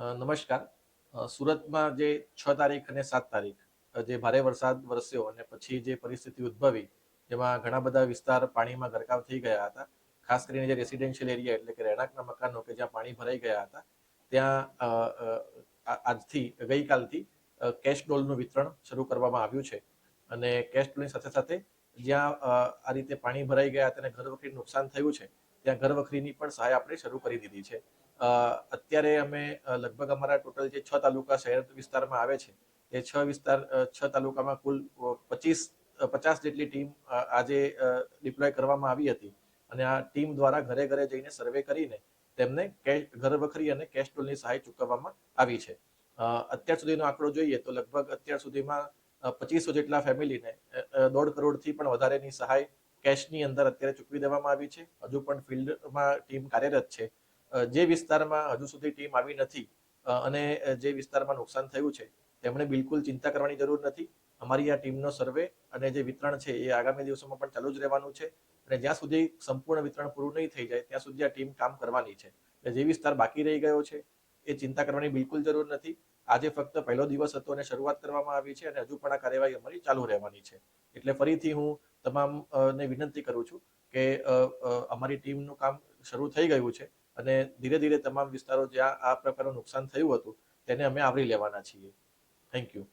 નમસ્કાર. સુરતમાં જે 6 તારીખ અને 7 તારીખ જે ભારે વરસાદ વરસ્યો અને પછી જે પરિસ્થિતિ ઉદ્ભવી, જેમાં ઘણા બધા વિસ્તાર પાણીમાં ગરકાવ થઈ ગયા હતા. ખાસ કરીને જે રેસિડેન્શિયલ એરિયા એટલે કે રહેણાંકના મકાનો કે જ્યાં પાણી ભરાઈ ગયા હતા, ત્યાં આજથી ગઈકાલથી કેશ ડોલનું વિતરણ શરૂ કરવામાં આવ્યું છે. અને કેશ ડોલની સાથે સાથે જ્યાં આ રીતે પાણી ભરાઈ ગયા હતા અને ઘરવખરીને નુકસાન થયું છે, ત્યાં ઘરવખરીની પણ સહાય આપણે શરૂ કરી દીધી છે. અત્યારે અમે લગભગ અમારા ટોટલ જે 6 તાલુકા શહેર વિસ્તારમાં આવે છે, એ 6 તાલુકામાં કુલ 50 જેટલી ટીમ આજે ડિપ્લોય કરવામાં આવી હતી. અને આ ટીમ દ્વારા ઘરે ઘરે જઈને સર્વે કરીને તેમને ઘરવખરી અને કેશ ડોલની સહાય ચૂકવવામાં આવી છે. અત્યાર સુધીનો આંકડો જોઈએ તો લગભગ અત્યાર સુધીમાં 2500 જેટલા ફેમિલીને 1.5 કરોડથી પણ વધારેની સહાય કેશની અંદર અત્યારે ચૂકવી દેવામાં આવી છે. હજુ પણ ફિલ્ડમાં ટીમ કાર્યરત છે. જે વિસ્તારમાં હજુ સુધી ટીમ આવી નથી અને જે વિસ્તારમાં નુકસાન થયું છે, તેમણે બિલકુલ ચિંતા કરવાની જરૂર નથી. અમારી આ ટીમનો સર્વે અને જે વિતરણ છે એ આગામી દિવસોમાં પણ ચાલુ જ રહેવાનું છે. અને જ્યાં સુધી સંપૂર્ણ વિતરણ પૂરું નહીં થઈ જાય ત્યાં સુધી આ ટીમ કામ કરવાની છે. એટલે જે વિસ્તાર બાકી રહી ગયો છે એ ચિંતા કરવાની બિલકુલ જરૂર નથી. આજે ફક્ત પહેલો દિવસ હતો અને શરૂઆત કરવામાં આવી છે અને હજુ પણ આ કાર્યવાહી અમારી ચાલુ રહેવાની છે. એટલે ફરીથી હું તમામને વિનંતી કરું છું કે અમારી ટીમનું કામ શરૂ થઈ ગયું છે અને ધીરે ધીરે તમામ વિસ્તારો જ્યાં આ પ્રકારનું નુકસાન થયું હતું તેને અમે આવરી લેવાના છીએ. Thank you.